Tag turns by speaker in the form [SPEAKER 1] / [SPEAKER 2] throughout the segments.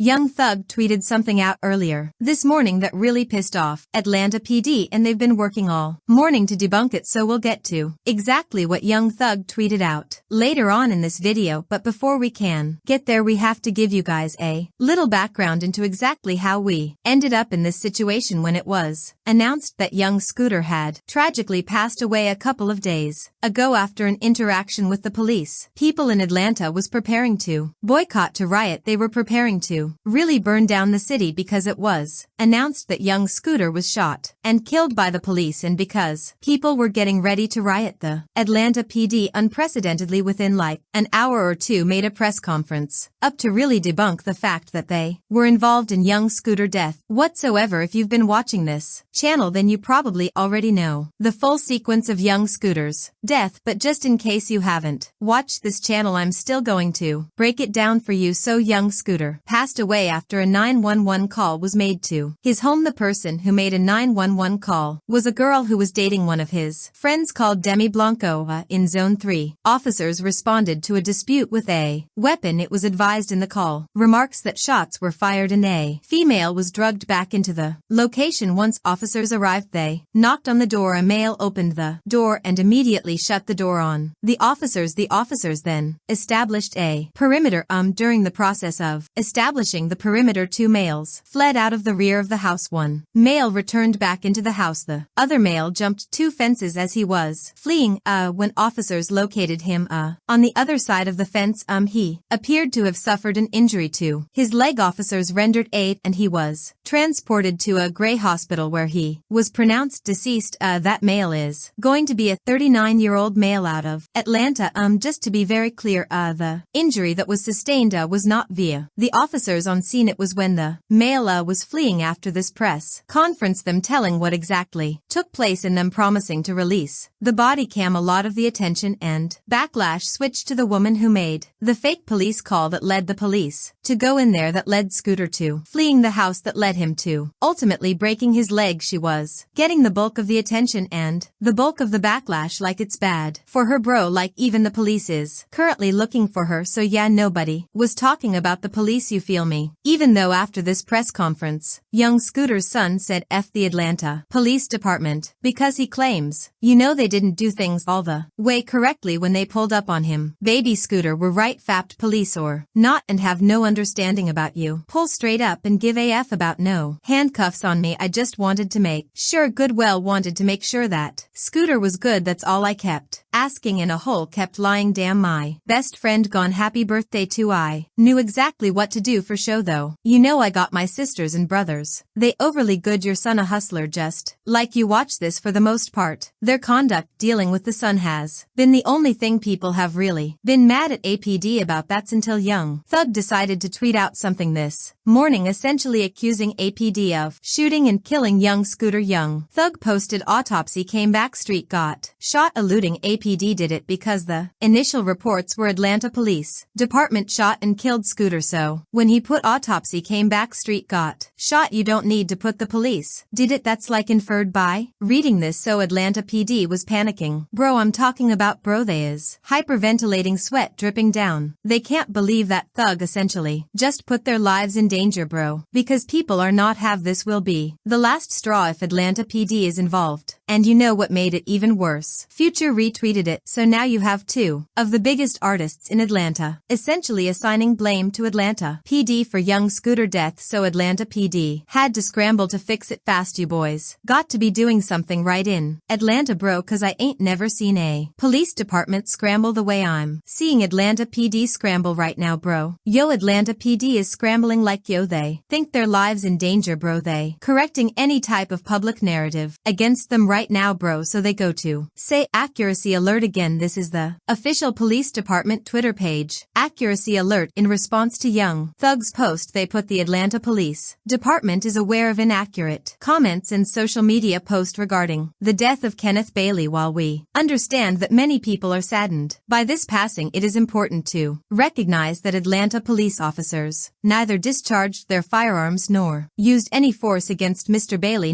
[SPEAKER 1] Young Thug tweeted something out earlier this morning that really pissed off Atlanta PD, and they've been working all morning to debunk it, so we'll get to exactly what Young Thug tweeted out later on in this video. But before we can get there, we have to give you guys a little background into exactly how we ended up in this situation when it was announced that young Scooter had tragically passed away a couple of days ago after an interaction with the police. People in Atlanta was preparing to boycott, to riot. They were preparing to really burn down the city because it was announced that young Scooter was shot and killed by the police, and because people were getting ready to riot, the Atlanta PD unprecedentedly within like an hour or two made a press conference up to really debunk the fact that they were involved in young Scooter death whatsoever. If you've been watching this channel, then you probably already know the full sequence of young Scooter's death, but just in case you haven't watched this channel, I'm still going to break it down for you. So young Scooter passed away after a 911 call was made to his home. The person who made a 911 call was a girl who was dating one of his friends called Demi Blanco in Zone 3. Officers responded to a dispute with a weapon. It was advised in the call remarks that shots were fired and a female was drugged back into the location. Once officers arrived, they knocked on the door. A male opened the door and immediately shut the door on the officers. The officers then established a perimeter. During the process of establishing the perimeter, two males fled out of the rear of the house. One male returned back into the house. The other male jumped two fences as he was fleeing. When officers located him on the other side of the fence, he appeared to have suffered an injury to his leg. Officers rendered aid and he was transported to a Gray hospital where he was pronounced deceased. That male is going to be a 39-year-old male out of Atlanta. Just to be very clear, the injury that was sustained was not via the officers on scene. It was when the male was fleeing. After this press conference, them telling what exactly took place and them promising to release the body cam, a lot of the attention and backlash switched to the woman who made the fake police call that led the police to go in there, that led Scooter to fleeing the house, that led him to ultimately breaking his leg. She was getting the bulk of the attention and the bulk of the backlash. Like, it's bad for her, bro. Like, even the police is currently looking for her. So yeah, nobody was talking about the police, you feel me? Even though after this press conference, young Scooter's son said F the Atlanta Police Department because he claims, they didn't do things all the way correctly when they pulled up on him. Baby Scooter were right, fapped police or not, and have no understanding about you. Pull straight up and give a F about no handcuffs on me. I just wanted to make sure, Goodwill wanted to make sure that Scooter was good. That's all I kept asking, and a hole kept lying. Damn, my best friend gone. Happy birthday to I knew exactly what to do for show though. I got my sisters and brothers. They overly good. Your son a hustler, just like you. Watch this. For the most part, their conduct dealing with the son has been the only thing people have really been mad at APD about. That's until young Thug decided to tweet out something this morning essentially accusing APD of shooting and killing young Scooter. Young Thug posted autopsy came back, street got shot, alluding APD did it because the initial reports were Atlanta Police Department shot and killed Scooter. So when he put autopsy came back, street got shot, you don't need to put the police did it. That's like inferred by reading this. So Atlanta PD was panicking. Bro, I'm talking about, bro, they is hyperventilating, sweat dripping down. They can't believe that Thug essentially just put their lives in danger, bro, because people are not have this will be the last straw if Atlanta PD is involved. And what made it even worse? Future retweeted it. So now you have two of the biggest artists in Atlanta essentially assigning blame to Atlanta PD for young Scooter death. So Atlanta PD had to scramble to fix it fast. You boys got to be doing something right in Atlanta, bro, cause I ain't never seen a police department scramble the way I'm seeing Atlanta PD scramble right now, bro. Yo, Atlanta PD is scrambling like they think their lives in danger, bro. They correcting any type of public narrative against them right now, bro. So they go to say accuracy alert again. This is the official police department Twitter page. Accuracy alert. In response to young Thug's post, they put the Atlanta Police Department is aware of inaccurate comments in social media post regarding the death of Kenneth Bailey. While we understand that many people are saddened by this passing, it is important to recognize that Atlanta police officers neither discharged their firearms nor used any force against Mr. Bailey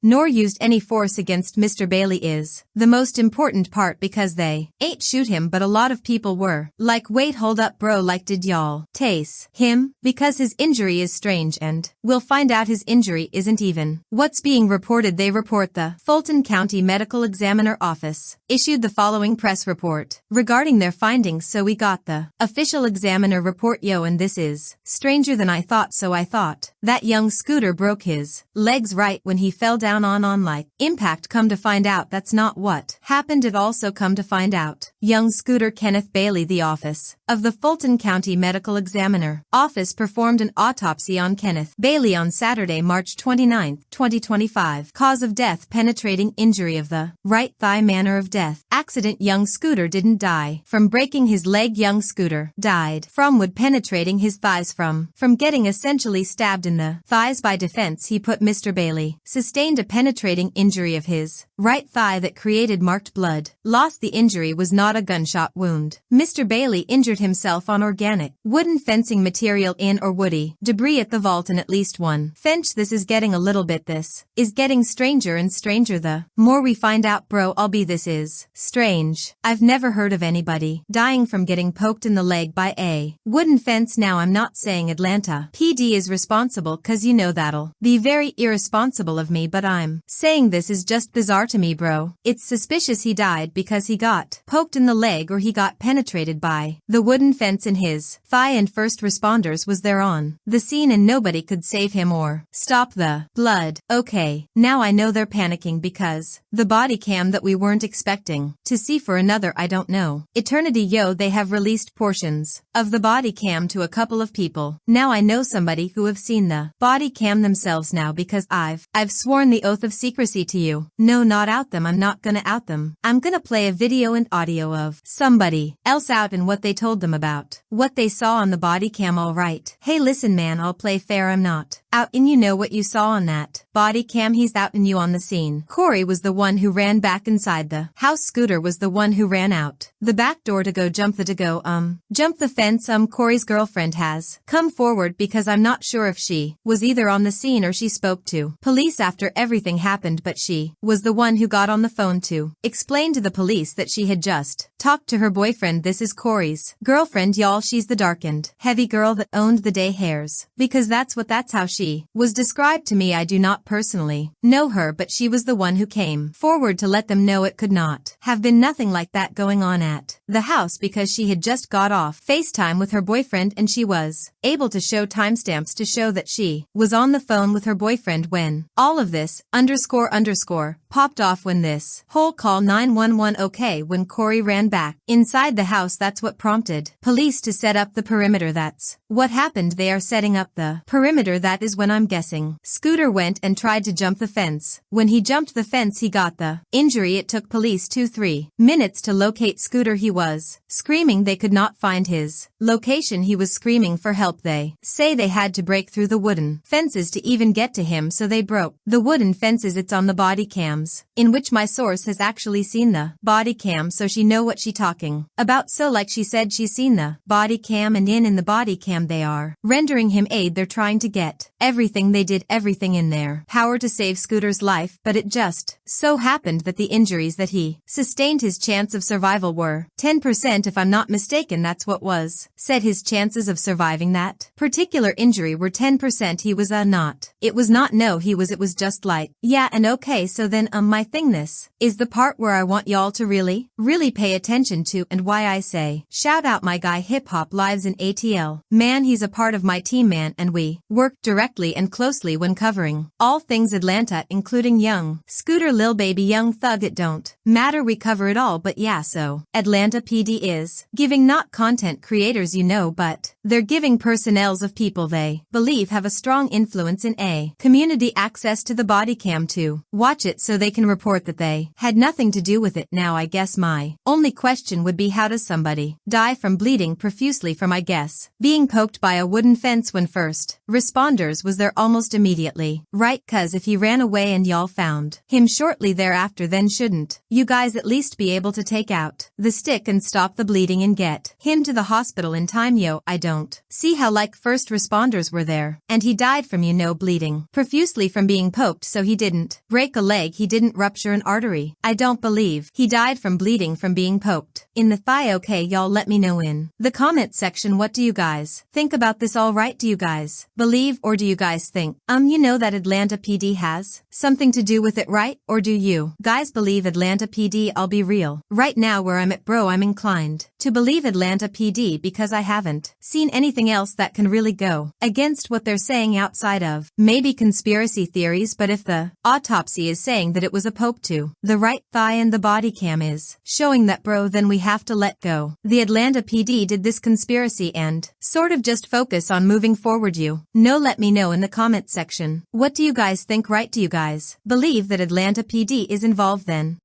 [SPEAKER 1] nor used any force against against Mr. Bailey is the most important part because they ain't shoot him but a lot of people were. Like wait hold up bro, like did y'all tase him? Because his injury is strange and we'll find out his injury isn't even what's being reported. They report the Fulton County Medical Examiner Office issued the following press report regarding their findings. So we got the official examiner report, yo, and this is stranger than I thought. So I thought that young Scooter broke his legs right when he fell down on like impact. Come to find out that's not what happened at all. So come to find out, young Scooter Kenneth Bailey, the office of the Fulton County Medical Examiner Office performed an autopsy on Kenneth Bailey on Saturday, March 29, 2025. Cause of death: penetrating injury of the right thigh. Manner of death: accident. Young Scooter didn't die from breaking his leg. Young Scooter died from wood penetrating his thighs from getting essentially stabbed in the thighs. By defense, he put Mr. Bailey sustained a penetrating injury of his right thigh that created marked blood loss. The injury was not a gunshot wound. Mr. Bailey injured himself on organic wooden fencing material in or woody debris at the vault and at least one fence. This is getting a little bit, this is getting stranger and stranger the more we find out, bro. This is strange. I've never heard of anybody dying from getting poked in the leg by a wooden fence. Now I'm not saying Atlanta PD is responsible, cause you know that'll be very irresponsible of me, but I'm saying this is just bizarre to me, bro. It's suspicious he died because he got poked in the leg or he got penetrated by the wooden fence in his thigh, and first responders was there on the scene and nobody could save him or stop the blood. Okay, now I know they're panicking because the body cam that we weren't expecting to see for another, I don't know, eternity, yo. They have released portions of the body cam to a couple of people. Now I know somebody who have seen the body cam themselves now because I've sworn the oath of secrecy to you. No, not out them. I'm not gonna out them. I'm gonna play a video and audio of somebody else out and what they told them about what they saw on the body cam. Alright. Hey listen man, I'll play fair. I'm not out and you know what you saw on that body cam. He's out and you on the scene. Corey was the one who ran back inside the house. Scooter was the one who ran out the back door to go jump the fence. Corey's girlfriend has come forward because I'm not sure if she was either on the scene or she spoke to police after everything happened, but she was the one who got on the phone to explain to the police that she had just talked to her boyfriend. This is Corey's girlfriend, y'all. She's the darkened, heavy girl that owned the day hairs because that's how she was described to me. I do not personally know her, but she was the one who came forward to let them know it could not have been nothing like that going on at the house because she had just got off FaceTime with her boyfriend and she was able to show timestamps to show that she was on the phone with her boyfriend when all of this __ popped off. When this whole call 911. Okay, when Corey ran back inside the house, that's what prompted police to set up the perimeter. That's what happened. They are setting up the perimeter. That is when I'm guessing Scooter went and tried to jump the fence. When he jumped the fence, he got the injury. It took police 2-3 minutes to locate Scooter. He was screaming. They could not find his location. He was screaming for help. They say they had to break through the wooden fences to even get to him, so they broke the wooden fences. It's on the body cams, in which my source has actually seen the body cam, so she know what she talking about. So like she said, she's seen the body cam, and in the body cam they are rendering him aid. They're trying to get everything. They did everything in their power to save Scooter's life, but it just so happened that the injuries that he sustained, his chance of survival were 10%, if I'm not mistaken. That's what was said. His chances of surviving that particular injury were 10%. He was not. It was not no, he was. It was just like, yeah. And okay, so then my thing, this is the part where I want y'all to really pay attention to, and why I say shout out my guy Hip Hop Lives in ATL. Man, he's a part of my team, man, and we work directly and closely when covering all things Atlanta, including young Scooter, Lil Baby, Young Thug. It don't matter, we cover it all. But yeah, so Atlanta PD is giving not content creators, you know, but they're giving personnels of people they believe have a strong influence in a community access to the body cam to watch it so they can report that they had nothing to do with it. Now I guess my only question would be, how does somebody die from bleeding profusely from, I guess, being poked by a wooden fence when first responders was there almost immediately. Right, cuz if he ran away and y'all found him shortly thereafter, then shouldn't you guys at least be able to take out the stick and stop the bleeding and get him to the hospital in time? Yo, I don't see how like first responders were there and he died from bleeding profusely from being poked, so he didn't break a leg, he didn't rupture an artery. I don't believe he died from bleeding from being poked in the thigh. Okay, y'all let me know in the comment section, what do you guys think about this? All right, do you guys believe, or do you guys think that Atlanta PD has something to do with it, right? Or do you guys believe Atlanta PD? I'll be real, right now where I'm at, bro, I'm inclined to believe Atlanta PD because I haven't seen anything else that can really go against what they're saying outside of maybe conspiracy theories. But if the autopsy is saying that it was a poke to the right thigh and the body cam is showing that, bro, then we have to let go the Atlanta PD did this conspiracy and sort of just focus on moving forward. Let me know in the comment section, what do you guys think, right? Do you guys believe that Atlanta PD is involved then?